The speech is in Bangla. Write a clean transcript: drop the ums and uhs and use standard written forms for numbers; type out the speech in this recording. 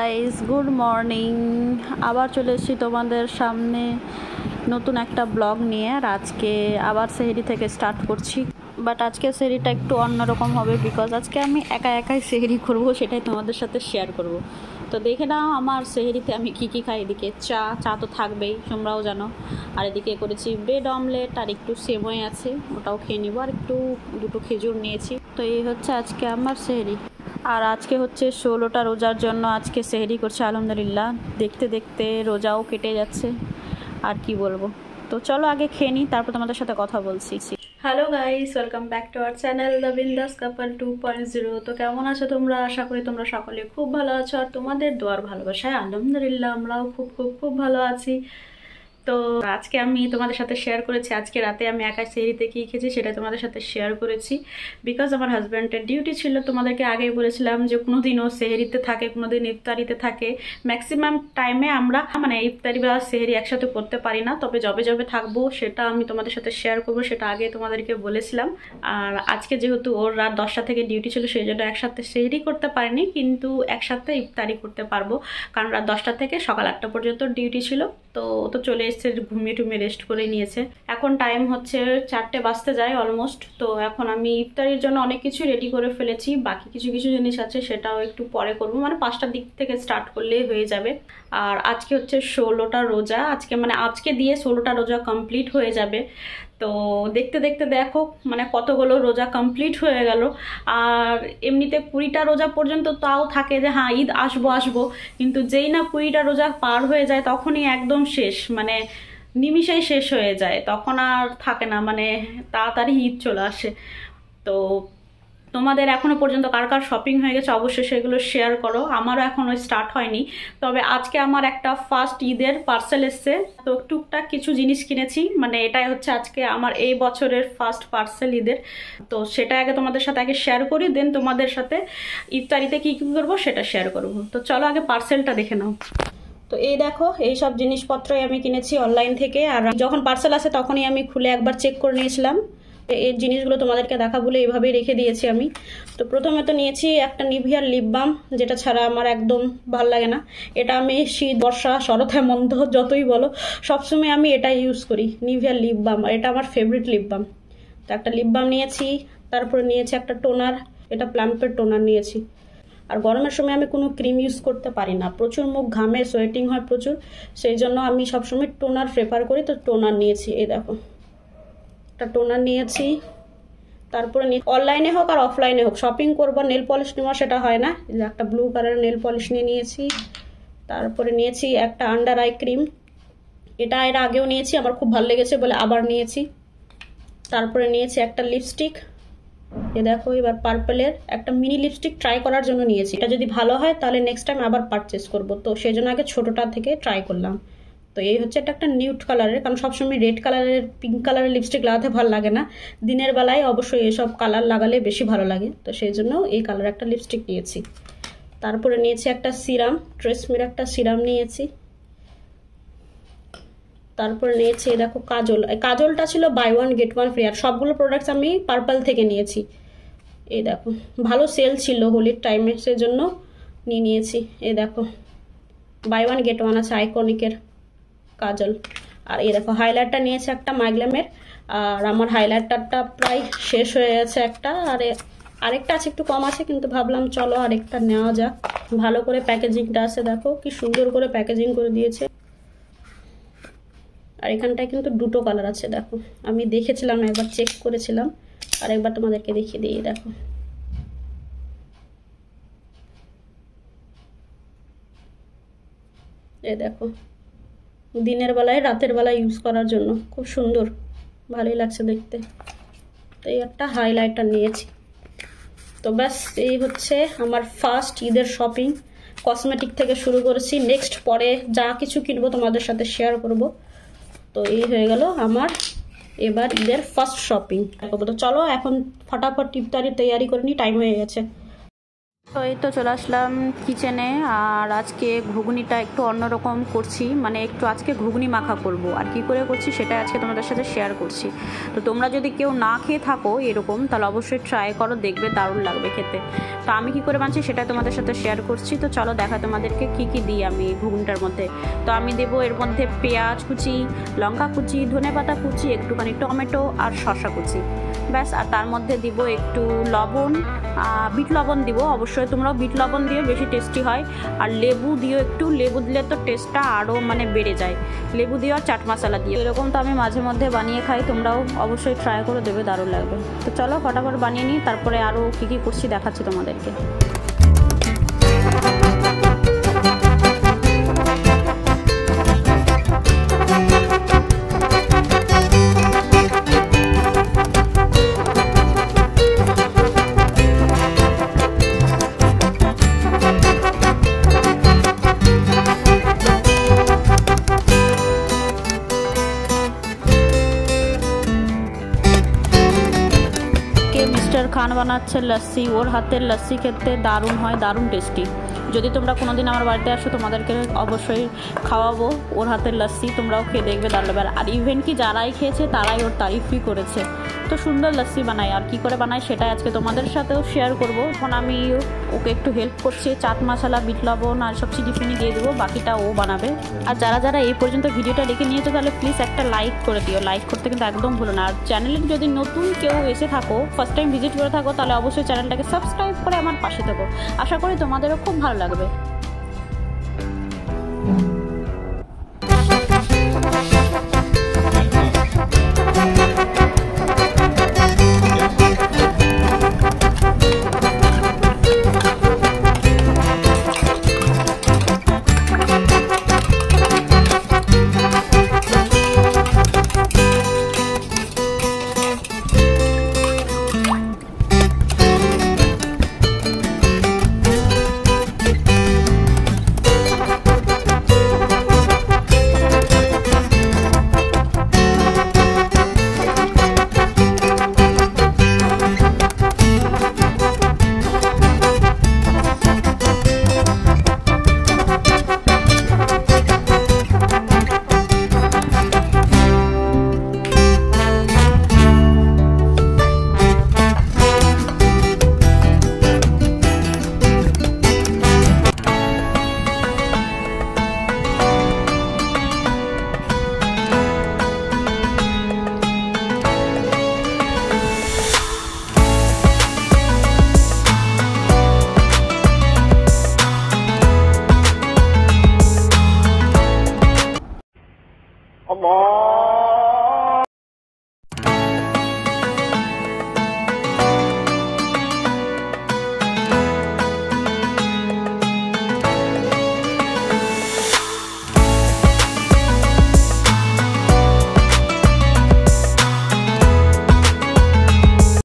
Guys, good morning. আবার চলে এসেছি তোমাদের সামনে নতুন একটা ব্লগ নিয়ে। আর আজকে আবার সেহরি থেকে স্টার্ট করছি, বাট আজকে সেহরিটা একটু অন্যরকম হবে বিকজ আজকে আমি একাই সেহরি করবো, সেটাই তোমাদের সাথে শেয়ার করব। তো দেখে নাও আমার সেহরিতে আমি কি খাই। এদিকে চা তো থাকবেই, তোমরাও জানো। আর এদিকে করেছি ব্রেড অমলেট, আর একটু সেমই আছে, ওটাও খেয়ে নিবো। আর একটু দুটো খেজুর নিয়েছি। তো এই হচ্ছে আজকে আমার সেহরি। আর আজকে হচ্ছে 16টা রোজার জন্য আজকে সেহরি করছে আলহামদুলিল্লাহ। দেখতে দেখতে রোজাও কেটে যাচ্ছে, আর কি বলবো। তো চলো আগে খেয়ে নিই, তারপর তোমাদের সাথে কথা বলছি। Hello guys, welcome back to our channel the বিন্দাস কাপল 2.0। তো কেমন আছো তোমরা? আশা করি তোমরা সকলে খুব ভালো আছো, আর তোমাদের দোয়ার ভালোবাসায় আলহামদুলিল্লাহ আমরাও খুব খুব খুব ভালো আছি। তো আজকে আমি তোমাদের সাথে শেয়ার করেছি আজকে রাতে আমি একা সেহরিতে কী খেয়েছি, সেটা তোমাদের সাথে শেয়ার করেছি বিকজ আমার হাজব্যান্ডের ডিউটি ছিল। তোমাদেরকে আগেই বলেছিলাম যে কোনো দিন ও সেহরিতে থাকে, কোনো দিন ইফতারিতে থাকে। ম্যাক্সিমাম টাইমে আমরা ইফতারি বা সেহরি একসাথে করতে পারি না, তবে যবে থাকবো সেটা আমি তোমাদের সাথে শেয়ার করবো, সেটা আগে তোমাদেরকে বলেছিলাম। আর আজকে যেহেতু ওর রাত 10টা থেকে ডিউটি ছিল, সেই জন্য একসাথে সেহরি করতে পারিনি, কিন্তু একসাথে ইফতারি করতে পারবো, কারণ রাত 10টা থেকে সকাল 8টা পর্যন্ত ডিউটি ছিল। তো চলে এসছে, ঘুমিয়ে টুমিয়ে রেস্ট করে নিয়েছে। এখন টাইম হচ্ছে 4টে বাজতে যায় অলমোস্ট। তো এখন আমি ইফতারির জন্য অনেক কিছু রেডি করে ফেলেছি, বাকি কিছু জিনিস আছে সেটাও একটু পরে করবো, 5টার দিক থেকে স্টার্ট করলেই হয়ে যাবে। আর আজকে হচ্ছে 16টা রোজা, আজকে দিয়ে 16টা রোজা কমপ্লিট হয়ে যাবে। তো দেখতে দেখতে দেখো কতগুলো রোজা কমপ্লিট হয়ে গেল। আর এমনিতে 20টা রোজা পর্যন্ত তাও থাকে যে হ্যাঁ ঈদ আসবো, কিন্তু যেই না 20টা রোজা পার হয়ে যায় তখনই একদম শেষ, নিমিষেই শেষ হয়ে যায়, তখন আর থাকে না, তাড়াতাড়ি ঈদ চলে আসে। তো তোমাদের এখনো পর্যন্ত কার কার শপিং হয়ে গেছে অবশ্যই সেগুলো শেয়ার করো। আমারও এখনো স্টার্ট হয়নি, তবে আজকে আমার একটা ফার্স্ট ঈদের পার্সেল এসছে, তো টুকটাক কিছু জিনিস কিনেছি। এটাই হচ্ছে আজকে আমার এই বছরের ফার্স্ট পার্সেল ঈদের। তো সেটা আগে তোমাদের সাথে শেয়ার করি, দেন তোমাদের সাথে ইফতারিতে কি করবো সেটা শেয়ার করবো। তো চলো আগে পার্সেলটা দেখে নাও। তো এই দেখো, এই সব জিনিসপত্রই আমি কিনেছি অনলাইন থেকে। আর যখন পার্সেল আসে তখনই আমি খুলে একবার চেক করে নিয়েছিলাম। এই জিনিসগুলো তোমাদেরকে দেখা বলে এইভাবেই রেখে দিয়েছি আমি। তো প্রথমে তো নিয়েছি একটা নিভিয়ার লিপ বাম, যেটা ছাড়া আমার একদম ভাল লাগে না। এটা আমি শীত, বর্ষা, শরৎ, হেমন্ত যতই বলো সবসময় আমি এটা ইউজ করি, নিভিয়ার লিপ বাম। এটা আমার ফেভারিট লিপ বাম। তো একটা লিপ বাম নিয়েছি, তারপরে নিয়েছি একটা টোনার, এটা প্লাম্পের টোনার নিয়েছি। আর গরমের সময় আমি কোনো ক্রিম ইউজ করতে পারি না, প্রচুর মুখ ঘামে, সোয়েটিং হয় প্রচুর, সেই জন্য আমি সবসময় টোনার প্রেফার করি। তো টোনার নিয়েছি, এই দেখো একটা টোনার নিয়েছি। তারপরে অনলাইনে হোক আর অফলাইনে হোক শপিং করবো, নেল পলিশ নেওয়া সেটা হয় না। একটা ব্লু কালারের নেল পলিশ নিয়েছি। তারপরে নিয়েছি একটা আন্ডার আই ক্রিম, এটা এর আগেও নিয়েছি, আমার খুব ভালো লেগেছে বলে আবার নিয়েছি। তারপরে নিয়েছি একটা লিপস্টিক, এ দেখো এবার পার্পলের একটা মিনি লিপস্টিক ট্রাই করার জন্য নিয়েছি। এটা যদি ভালো হয় তাহলে নেক্সট টাইম আবার পারচেস করব, তো সেই জন্য আগে ছোটোটা থেকে ট্রাই করলাম। তো এই হচ্ছে এটা একটা নিউড কালারের, কারণ সবসময় রেড কালারের, পিঙ্ক কালারের লিপস্টিক লাগাতে ভালো লাগে না। দিনের বেলায় অবশ্যই এসব কালার লাগালে বেশি ভালো লাগে, তো সেই জন্য এই কালার একটা লিপস্টিক নিয়েছি। তারপরে নিয়েছি একটা সিরাম, ট্রেসমির একটা সিরাম নিয়েছি। তারপরে নিয়েছি দেখো কাজল, এই কাজলটা ছিল buy one get one free. আর সবগুলো প্রোডাক্টস আমি পার্পল থেকে নিয়েছি। এই দেখো ভালো সেল ছিল হোলির টাইমে, সেজন্য নিয়েছি। এই দেখো বাই ওয়ান গেট ওয়ান আছে আইকনিকের কাজল। আর এই দেখো হাইলাইটার নিয়েছে একটা মাইগ্ল্যামের, আর আমার হাইলাইটারটা প্রায় শেষ হয়ে গেছে একটা, আর আরেকটা আছে একটু কম আছে, কিন্তু ভাবলাম চলো আরেকটা নেওয়া যাক। ভালো করে প্যাকেজিংটা আছে, দেখো কি সুন্দর করে প্যাকেজিং করে দিয়েছে। আর এখানটায় কিন্তু দুটো কালার আছে, দেখো আমি দেখেছিলাম একবার, চেক করেছিলাম, আর একবার তোমাদেরকে দেখিয়ে দিই। দেখো এ দেখো দিনের বেলায় রাতের বেলায় ইউজ করার জন্য খুব সুন্দর, ভালোই লাগছে দেখতে। তো এই একটা হাইলাইটার নিয়েছি। তো ব্যাস এই হচ্ছে আমার ফার্স্ট ঈদের শপিং। কসমেটিক থেকে শুরু করেছি, নেক্সট পরে যা কিছু কিনবো তোমাদের সাথে শেয়ার করব। তো এই হয়ে গেল আমার এবার ঈদের ফার্স্ট শপিং। তো চলো এখন ফটাফট ইফতারি তৈয়ারি করে নি, টাইম হয়ে গেছে। তো এই তো চলে আসলাম কিচেনে। আর আজকে ঘুগনিটা একটু অন্যরকম করছি, মানে একটু আজকে ঘুগনি মাখা করব। আর কি করে করছি সেটা আজকে তোমাদের সাথে শেয়ার করছি। তো তোমরা যদি কেউ না খেয়ে থাকো এরকম, তাহলে অবশ্যই ট্রাই করো, দেখবে দারুণ লাগবে খেতে। তো আমি কি করে বানাচ্ছি সেটা তোমাদের সাথে শেয়ার করছি। তো চলো দেখা তোমাদেরকে কি কি দিই আমি ঘুগনিটার মধ্যে। তো আমি দেবো এর মধ্যে পেঁয়াজ কুচি, লঙ্কা কুচি, ধনেপাতা কুচি, একটুখানি টমেটো আর শসা কুচি, ব্যাস। আর তার মধ্যে দিব একটু লবণ, বিট লবণ দিব, অবশ্যই তোমরাও বিট লবণ দিও, বেশি টেস্টি হয়। আর লেবু দিও একটু, লেবু দিলে তো টেস্টটা আরও মানে বেড়ে যায়। লেবু দিও আর চাট মশলা দিও। এরকম তো আমি মাঝে মধ্যে বানিয়ে খাই, তোমরাও অবশ্যই ট্রাই করে দেবে, দারুণ লাগবে। তো চলো ফটাফট বানিয়ে নিই, তারপরে আরও কী কী করছি দেখাচ্ছি তোমাদেরকে। মিস্টার খান বানাচ্ছে লস্যি, ওর হাতের লস্যি খেতে দারুণ হয়, দারুণ টেস্টি। যদি তোমরা কোনোদিন আমার বাড়িতে আসো তোমাদেরকে অবশ্যই খাওয়াবো ওর হাতের লস্যি, তোমরাও খেয়ে দেখবে দারুণ লাগবে। আর ইভেন কি যারাই খেয়েছে তারাই ওর তারিফই করেছে। তো সুন্দর লস্যি বানায়, আর কী করে বানায় সেটাই আজকে তোমাদের সাথেও শেয়ার করব। এখন আমি ওকে একটু হেল্প করছি, চাট মশলা, বিট লবণ আর সব চিনি দিয়ে দেবো, বাকিটা ও বানাবে। আর যারা যারা এই পর্যন্ত ভিডিওটা দেখে নিয়েছো তাহলে প্লিজ একটা লাইক করে দিও, লাইক করতে কিন্তু একদম ভুলো না। আর চ্যানেলে যদি নতুন কেউ এসে থাকো, ফার্স্ট টাইম ভিজিট করে থাকো, তাহলে অবশ্যই চ্যানেলটাকে সাবস্ক্রাইব করে আমার পাশে থাকো। আশা করি তোমাদেরও খুব ভালো লাগবে।